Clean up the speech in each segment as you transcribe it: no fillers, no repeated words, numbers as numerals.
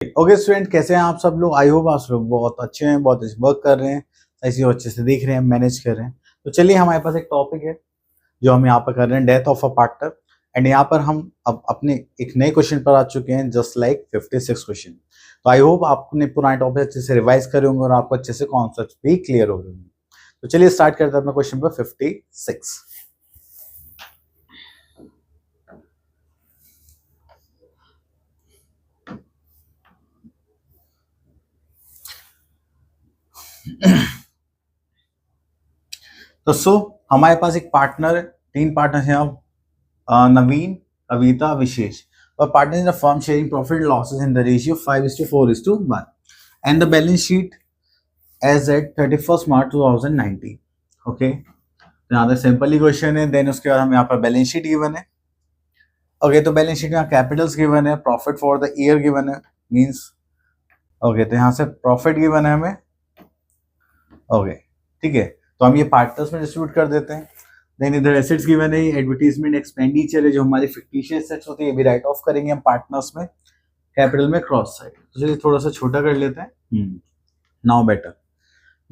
Okay student, कैसे हैं आप सब लोग? आई होप आप लोग बहुत अच्छे हैं, बहुत अच्छे वर्क कर रहे हैं, ऐसे अच्छे से देख रहे हैं, मैनेज कर रहे हैं। तो चलिए, हमारे पास एक टॉपिक है जो हम यहाँ पर कर रहे हैं, death of a partner. And यहाँ पर हम अब अपने एक नए क्वेश्चन पर आ चुके हैं, जस्ट लाइक 56 क्वेश्चन। तो आई होप आपने पुराने टॉपिक अच्छे से रिवाइज करे होंगे और आपको अच्छे से कॉन्सेप्ट भी क्लियर हो गए होंगे। तो चलिए स्टार्ट करते हैं अपना क्वेश्चन पर 56। तो हमारे पास एक पार्टनर, तीन पार्टनर हैं अब, नवीन, कविता, विशेष। और partner in the firm sharing profit losses in the ratio 5:4:1 and the balance sheet as at 31 March 2019। Okay, यहाँ पे सिंपल ही क्वेश्चन है। देन उसके बाद हम यहाँ पर बैलेंस शीट गिवन है। ओके, तो बैलेंस शीट में कैपिटल्स गिवन है, profit for the year given है, मींस ओके, तो यहाँ से प्रॉफिट गिवन है हमें। ओके, ठीक है, तो हम ये पार्टनर्स में डिस्ट्रीब्यूट कर देते हैं। देन इधर एसेट्स गिवन है, एडवर्टाइजमेंट एक्सपेंडिचर है, जो हमारी फिक्टिशियस एसेट्स होती है, ये भी राइट ऑफ करेंगे हम पार्टनर्स में, कैपिटल में क्रॉस साइड। तो चलिए थोड़ा सा छोटा कर लेते हैं। Now better.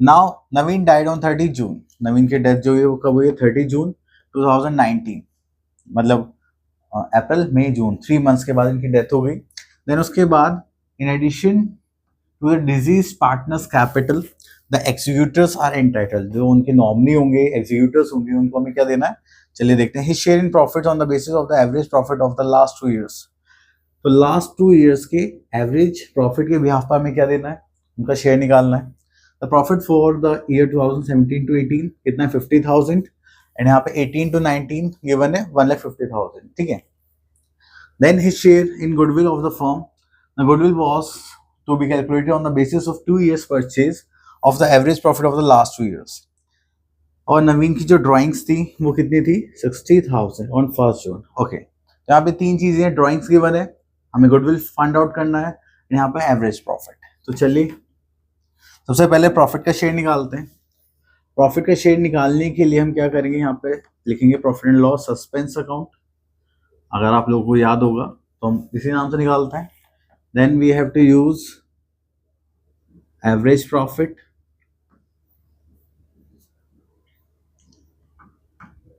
Now Naveen died on 30 जून। नवीन की डेथ जो है वो कब हुई है? 30 जून 2019, मतलब अप्रैल मई जून, 3 मंथ्स के बाद इनकी डेथ हो गई। देन उसके बाद in addition to the deceased partner's capital the executors are entitled, जो उनके नॉमिनी होंगे, एग्जीक्यूटर्स होंगे, उनको हमें क्या देना है? चलिए देखते हैं। His share in profit on the basis of the average profit of the last 2 years. तो लास्ट 2 ईयर्स के एवरेज प्रॉफिट के बिहाफ पर हमें क्या देना है? उनका शेयर निकालना है। The profit for the year 2017 to 18 कितना है? 50,000। एंड यहाँ पे 18 to 19 गिवन है 1,50,000। ठीक है। Then his share in goodwill of the firm, the goodwill was to be calculated on the basis of 2 years purchase of the average profit of the last 2 years. और नवीन की जो drawings थी वो कितनी थी? 60,000 ऑन 1 जून। ओके, तो यहाँ पे 3 चीजें हैं, ड्राइंग्स गिवन है, हमें गुडविल फाइंड आउट करना है, यहाँ पे एवरेज प्रॉफिट। तो चलिए सबसे पहले प्रॉफिट का शेयर निकालते हैं। प्रॉफिट का शेयर निकालने के लिए हम क्या करेंगे? यहाँ पे लिखेंगे profit and loss suspense account. अगर आप लोगों को याद होगा तो हम इसी नाम से निकालते हैं। Then we have to use average profit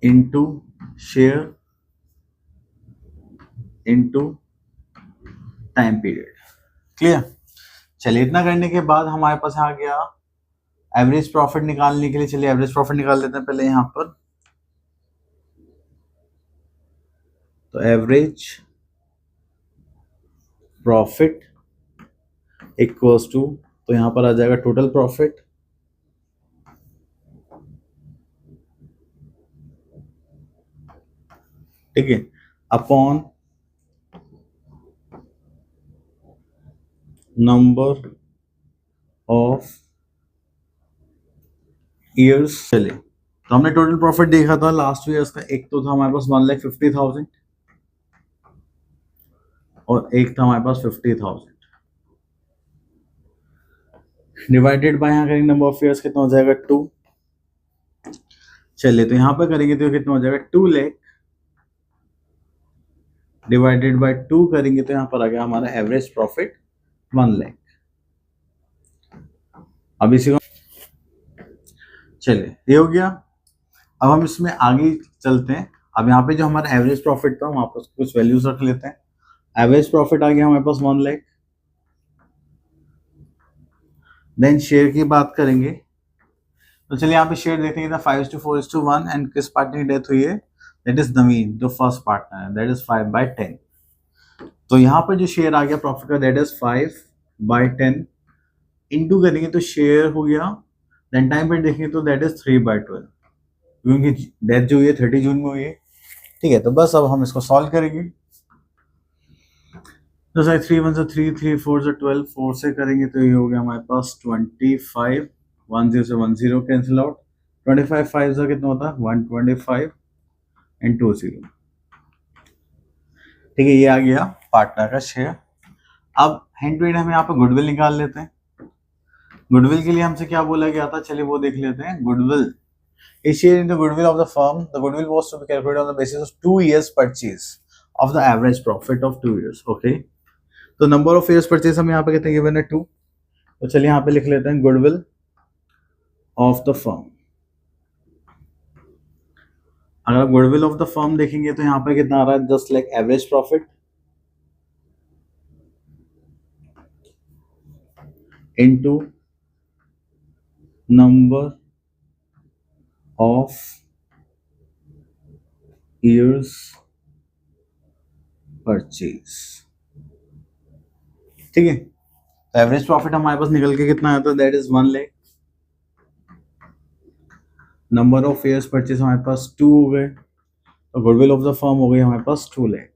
into share into time period. Clear? चलिए, इतना करने के बाद हमारे पास आ गया एवरेज प्रॉफिट निकालने के लिए। चलिए एवरेज प्रॉफिट निकाल लेते हैं पहले यहां पर। तो एवरेज प्रॉफिट इक्वल्स टू, तो यहां पर आ जाएगा टोटल प्रॉफिट ठीक है अपॉन नंबर ऑफ ईयर्स। चलिए, तो हमने टोटल प्रॉफिट देखा था लास्ट ईयर्स का। एक तो था हमारे पास 1,50,000 और एक था हमारे पास 50,000 डिवाइडेड बाय, यहाँ करेंगे नंबर ऑफ ईयर्स, कितना हो जाएगा? 2। चलिए, तो यहाँ पर करेंगे तो कितना हो जाएगा? 2 लाख डिवाइडेड बाय 2 करेंगे तो यहाँ पर आ गया हमारा एवरेज प्रॉफिट 1 लाख। अब इसी को चलिए ये हो गया। अब हम इसमें आगे चलते हैं। अब यहाँ पे जो हमारा एवरेज प्रॉफिट था वहां पर कुछ वैल्यूज रख लेते हैं। एवरेज प्रॉफिट आ गया हमारे पास 1 लाख। देन शेयर की बात करेंगे तो चलिए यहाँ पे शेयर देखते हैं 5:4:1 एंड किस पार्टनर की डेथ हुई है? दैट इज नवीन, जो फर्स्ट पार्टनर है, दैट इज 5/10। तो यहाँ पर जो शेयर आ गया प्रॉफिट का दैट इज 5/10 इंटू करेंगे तो शेयर हो गया। देन टाइम पीरियड देखेंगे तो दैट इज 3/12, क्योंकि डेथ जो हुई है 30 जून में हुई है। ठीक है, तो बस अब हम इसको सॉल्व करेंगे। तो सर 3 1 से 3 3 4 से 12, 4 से करेंगे तो ये हो गया हमारे पास 25, 10 से 10 कैंसिल आउट, 25 5 से कितना होता है? 125 एंड 2 0। ठीक है, ये आ गया पार्टनर का शेयर। अब हिंट विंट हम यहाँ पे गुडविल निकाल लेते हैं। गुडविल के लिए हमसे क्या बोला गया था? चलिए वो देख लेते हैं। Goodwill is shared in the goodwill of the firm. The goodwill was to be calculated on the basis of 2 years purchase of the average profit of 2 years. Okay. तो नंबर ऑफ शेयर्स परचेज हम यहाँ पे कहते हैं given है 2। तो चलिए यहाँ पे लिख लेते हैं गुडविल ऑफ द फर्म। अगर आप गुडविल ऑफ द फर्म देखेंगे तो यहाँ पे कितना आ रहा है, just like average profit into number of years purchase. ठीक है, तो एवरेज प्रॉफिट हमारे पास निकल के कितना आता है, that is 1 lakh. Number of years purchase हमारे पास 2 हो गए, तो गुडविल ऑफ द फर्म हो गई हमारे पास 2 लाख।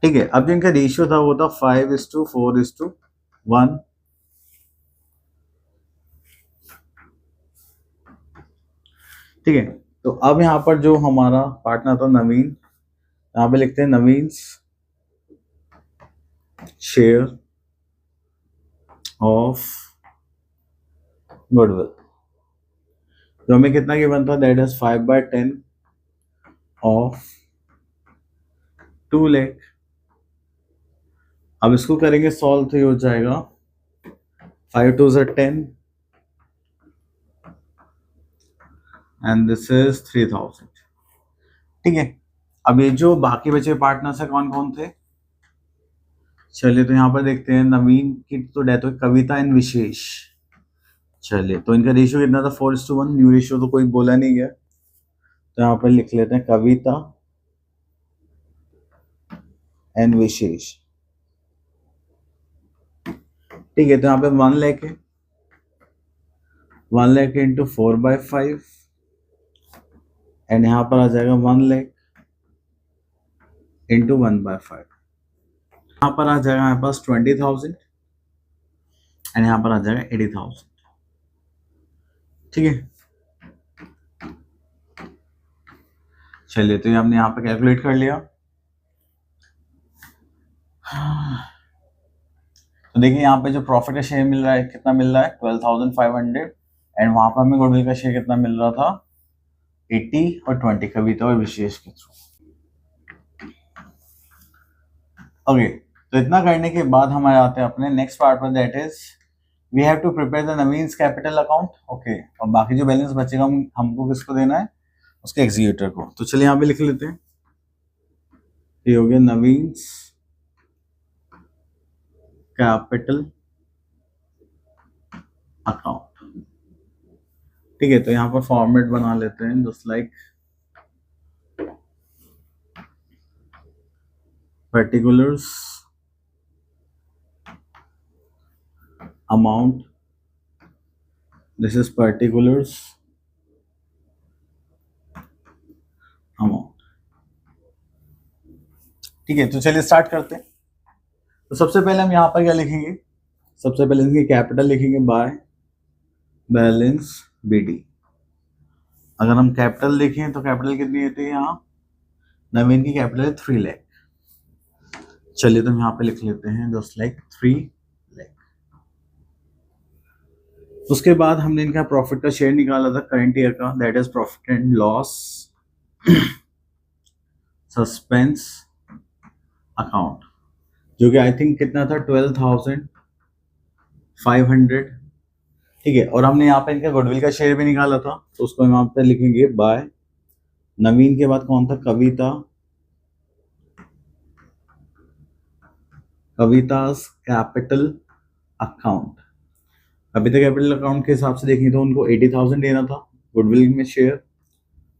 ठीक है, अब जो इनका रेशियो था वो था 5:4:1। ठीक है, तो अब यहाँ पर जो हमारा पार्टनर था नवीन, यहाँ पे लिखते हैं नवीन शेयर ऑफ गुडविल, जो हमें कितना गिवन था, दैट इज 5/10 ऑफ 2 लाख। अब इसको करेंगे सॉल्व तो ये हो जाएगा 5×2 = 10 एंड दिस इज 3000। ठीक है, अब ये जो बाकी बचे पार्टनर्स है कौन कौन थे, चलिए तो यहाँ पर देखते हैं। नवीन की तो डेथ हुई, कविता एंड विशेष। चलिए तो इनका रेशियो कितना था, 4:1। न्यू रेशियो तो कोई बोला नहीं गया, तो यहाँ पर लिख लेते हैं कविता एंड विशेष। ठीक है, तो यहाँ पे 1 लाख है, 1 लाख इंटू 4/5 एंड यहाँ पर आ जाएगा 1 लाख इंटू 1/5। यहाँ पर आ जाएगा हमारे पास 20,000 एंड यहाँ पर आ जाएगा 80,000। ठीक है, चलिए तो ये हमने यहाँ पर कैलकुलेट कर लिया। तो देखिए यहाँ पे जो प्रॉफिट का शेयर मिल रहा है कितना मिल रहा है, 12,500 एंड वहां पर हमें गुडविल का शेयर कितना मिल रहा था, 80 और 20 कविता और विशेष के थ्रू। ओके, तो इतना करने के बाद हम आ जाते हैं अपने नेक्स्ट पार्ट पर, that is we have to prepare the Naveen's capital account. Okay, और बाकी जो बैलेंस बचेगा हमको किसको देना है, उसके एग्जीक्यूटर को। तो चलिए यहाँ पे लिख लेते हैं, ये हो गया नवीन्स कैपिटल अकाउंट। ठीक है, तो यहाँ पर फॉर्मेट बना लेते हैं just like particulars amount, this is particulars amount. ठीक है, तो चलिए स्टार्ट करते हैं। तो सबसे पहले हम यहाँ पर क्या लिखेंगे, सबसे पहले इनकी कैपिटल लिखेंगे बाय बैलेंस BD। अगर हम कैपिटल लिखें तो कैपिटल कितनी होती है, यहाँ नवीन की कैपिटल है 3 लाख। चलिए तो हम यहाँ पे लिख लेते हैं जस्ट लाइक 3 लाख। उसके बाद हमने इनका प्रॉफिट का शेयर निकाला था करंट ईयर का, that is profit and loss suspense account, जो कि आई थिंक कितना था, 12,500। ठीक है, और हमने यहाँ पे इनका गुडविल का शेयर भी निकाला था, तो उसको हम यहाँ पे लिखेंगे बाय नवीन के बाद कौन था, कविता, कविता's कैपिटल अकाउंट। कविता कैपिटल अकाउंट के हिसाब से देखेंगे तो उनको 80,000 देना था गुडविल में शेयर,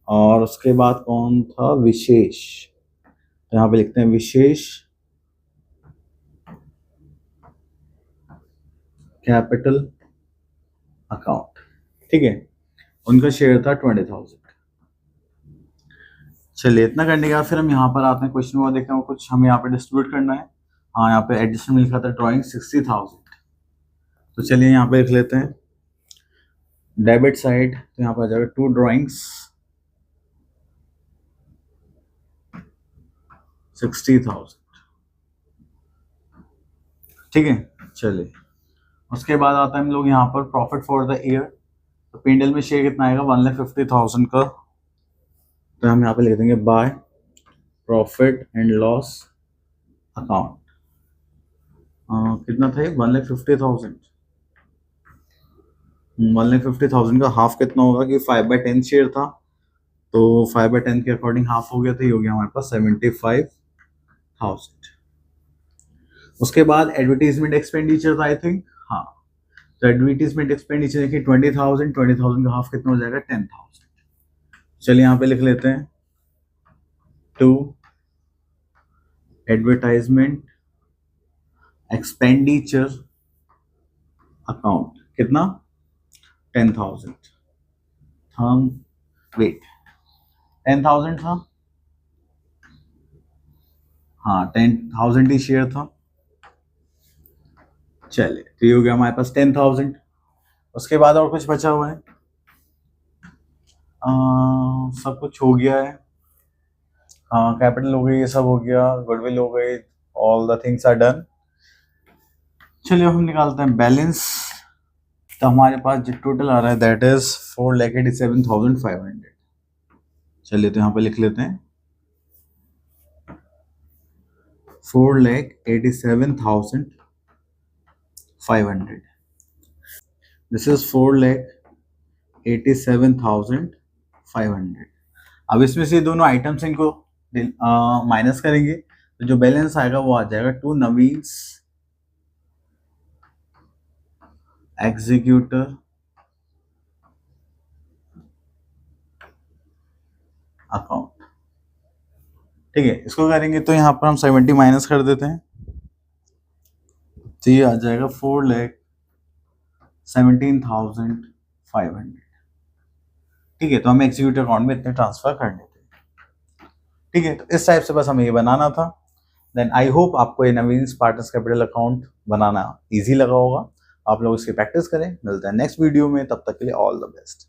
और उसके बाद कौन था, विशेष। तो यहाँ पे लिखते हैं विशेष कैपिटल अकाउंट। ठीक है, उनका शेयर था 20,000। चलिए इतना करने के बाद फिर हम यहाँ पर आते हैं, क्वेश्चन वो देखते हैं, कुछ हमें यहाँ पे डिस्ट्रीब्यूट करना है। हाँ, यहाँ पे एडिशन में लिखा था ड्राइंग 60,000। तो चलिए यहाँ पे लिख लेते हैं डेबिट साइड, तो यहाँ पर आ जाएगा 2 ड्राइंग्स 60,000। ठीक है, चलिए उसके बाद आता है हम लोग यहाँ पर प्रॉफिट फॉर द ईयर। तो P&L में शेयर कितना आएगा, 1,50,000 का। तो हम यहाँ पे लिख देंगे by profit and loss account. कितना था ये? 1,50,000। 1,50,000 का हाफ कितना होगा कि 5/10 शेयर था, तो 5/10 के अकॉर्डिंग हाफ हो गया, तो ये हो गया हमारे पास 75,000। उसके बाद एडवर्टीजमेंट एक्सपेंडिचर था आई थिंक, हाँ। तो एडवर्टीजमेंट एक्सपेंडिचर देखिए 20,000, 20,000 का हाफ कितना हो जाएगा? 10,000। चलिए यहाँ पे लिख लेते हैं, टू एडवर्टाइजमेंट एक्सपेंडिचर अकाउंट कितना? 10,000। हम वेट 10,000 था, हाँ 10,000 ही शेयर था। चलिए तो ये हो गया हमारे पास 10,000। उसके बाद और कुछ बचा हुआ है? सब कुछ हो गया है, कैपिटल हो गई, ये सब हो गया, गुडविल हो गई, all the things are done. चलिए हम निकालते हैं बैलेंस। तो हमारे पास जो टोटल आ रहा है दैट इज 4,87,500। चलिए तो यहाँ पे लिख लेते हैं 4,87,500। This is 4,87,500। अब इसमें से दोनों आइटम्स इनको माइनस करेंगे, तो जो बैलेंस आएगा वो आ जाएगा टू नवीन्स एग्जीक्यूटर अकाउंट। ठीक है, इसको करेंगे तो यहाँ पर हम 70 माइनस कर देते हैं, तो ये आ जाएगा 4,17,500। ठीक है, तो हमें एग्जीक्यूटिव अकाउंट में इतने ट्रांसफर करने थे। ठीक है, तो इस टाइप से बस हमें ये बनाना था। देन आई होप आपको ये नवीन पार्टनर्स कैपिटल अकाउंट बनाना इजी लगा होगा। आप लोग इसकी प्रैक्टिस करें। मिलते हैं नेक्स्ट वीडियो में, तब तक के लिए ऑल द बेस्ट।